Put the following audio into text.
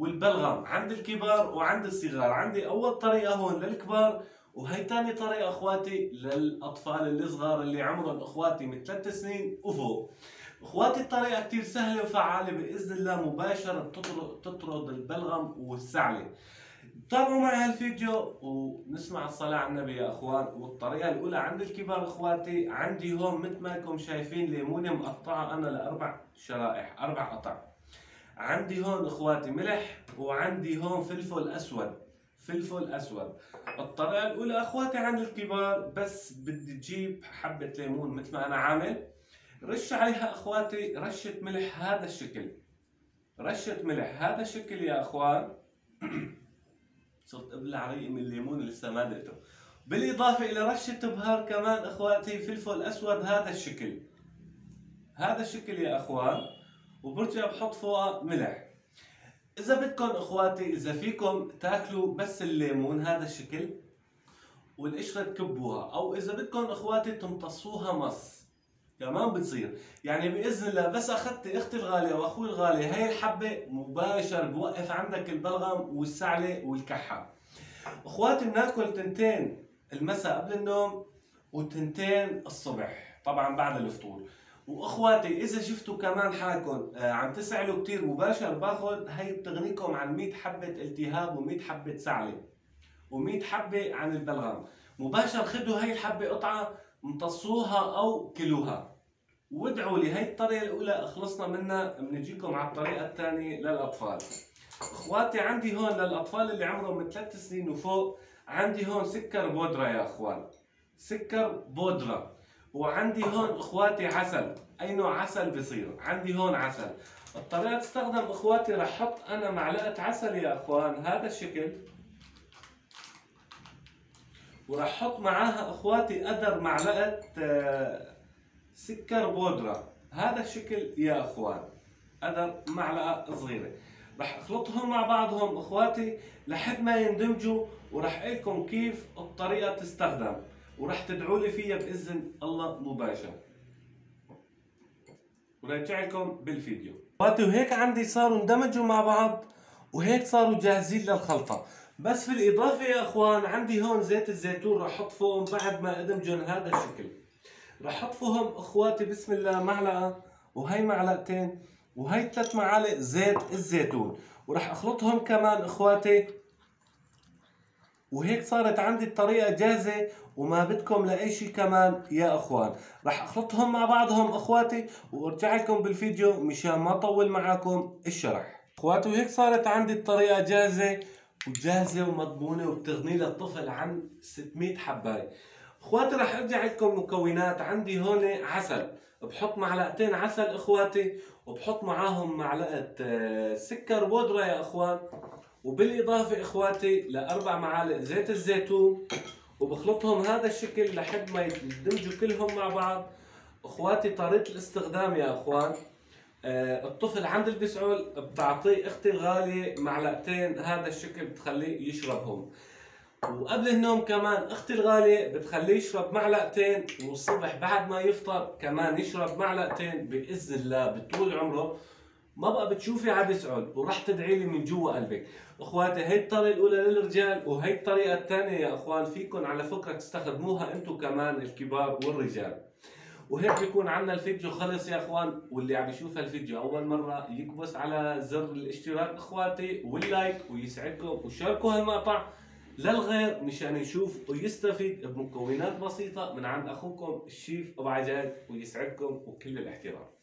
والبلغم عند الكبار وعند الصغار. عندي اول طريقه هون للكبار، وهي ثاني طريقه اخواتي للاطفال الصغار اللي عمرهم اخواتي من 3 سنين وفوق. اخواتي الطريقه كثير سهله وفعاله باذن الله، مباشره تطرد البلغم والسعله. تابعوا معي هالفيديو ونسمع الصلاة على النبي يا اخوان. والطريقة الأولى عند الكبار اخواتي، عندي هون مثل ما انكم شايفين ليمونة مقطعة أنا لأربع شرائح، 4 قطع. عندي هون اخواتي ملح، وعندي هون فلفل أسود، فلفل أسود. الطريقة الأولى اخواتي عند الكبار، بس بدي تجيب حبة ليمون مثل ما أنا عامل، رش عليها اخواتي رشة ملح هذا الشكل، رشة ملح هذا الشكل يا اخوان. صرت ابلع ريقي من الليمون اللي لسه ما دقته. بالاضافه الى رشه بهار كمان اخواتي فلفل اسود هذا الشكل، هذا الشكل يا اخوان. وبرجع بحط فوقها ملح. اذا بدكم اخواتي، اذا فيكم تاكلوا بس الليمون هذا الشكل والقشره تكبوها، او اذا بدكم اخواتي تمتصوها مص كمان بتصير. يعني باذن الله بس اخذت اختي الغاليه واخوي الغالي هي الحبه مباشر بوقف عندك البلغم والسعله والكحه. اخواتي بناكل تنتين المساء قبل النوم، وتنتين الصبح طبعا بعد الفطور. واخواتي اذا شفتوا كمان حالكم عم تسعلوا كثير، مباشر باخذ هي بتغنيكم عن 100 حبه التهاب و100 حبه سعله و100 حبه عن البلغم. مباشر خذوا هي الحبه قطعه امتصوها او كلوها. وادعوا لي، هي الطريقه الاولى خلصنا منها. بنجيكم على الطريقه الثانيه للاطفال. اخواتي عندي هون للاطفال اللي عمرهم من 3 سنين وفوق، عندي هون سكر بودره يا اخوان، سكر بودره. وعندي هون اخواتي عسل، اي نوع عسل بصير. عندي هون عسل. الطريقه تستخدم اخواتي، رح احط انا معلقه عسل يا اخوان هذا الشكل، وراح احط معاها اخواتي قدر معلقه سكر بودره هذا الشكل يا اخوان، قدر معلقه صغيره. رح اخلطهم مع بعضهم اخواتي لحد ما يندمجوا، ورح اقول لكم كيف الطريقه تستخدم، ورح تدعوا لي فيها باذن الله مباشر. وراجع لكم بالفيديو اخواتي. وهيك عندي صاروا اندمجوا مع بعض، وهيك صاروا جاهزين للخلطه. بس في الاضافه يا اخوان عندي هون زيت الزيتون، رح احط فوقهم بعد ما ادمجهم هذا الشكل. رح احط فوقهم اخواتي بسم الله معلقه، وهي معلقتين، وهي 3 معالق زيت الزيتون، ورح اخلطهم كمان اخواتي. وهيك صارت عندي الطريقه جاهزه، وما بدكم لاي شيء كمان يا اخوان. رح اخلطهم مع بعضهم اخواتي، وارجع لكم بالفيديو مشان ما اطول معكم الشرح اخواتي. وهيك صارت عندي الطريقه جاهزه، وجاهزه ومضمونه، وبتغني للطفل عن 600 حبايه اخواتي. رح ارجع لكم مكونات. عندي هون عسل، بحط معلقتين عسل اخواتي، وبحط معاهم معلقه سكر بودره يا اخوان. وبالاضافه اخواتي ل4 معالق زيت الزيتون، وبخلطهم هذا الشكل لحد ما يندمجوا كلهم مع بعض اخواتي. طريقه الاستخدام يا اخوان، الطفل عند البسعول بتعطيه اختي الغاليه معلقتين هذا الشكل بتخليه يشربهم. وقبل النوم كمان اختي الغاليه بتخليه يشرب معلقتين، والصبح بعد ما يفطر كمان يشرب معلقتين. باذن الله بطول عمره ما بقى بتشوفي على بسعود، وراح تدعي لي من جوا قلبك اخواتي. هي الطريقه الاولى للرجال، وهي الطريقه الثانيه يا اخوان فيكم على فكره تستخدموها انتم كمان الكبار والرجال. وهيك بيكون عنا الفيديو خلص يا اخوان. واللي عم يشوف الفيديو اول مره يكبس على زر الاشتراك اخواتي واللايك، ويسعدكم وشاركوا هالمقطع للغير مشان يشوف ويستفيد بمكونات بسيطه من عند اخوكم الشيف ابو عجاج. ويسعدكم وكل الاحترام.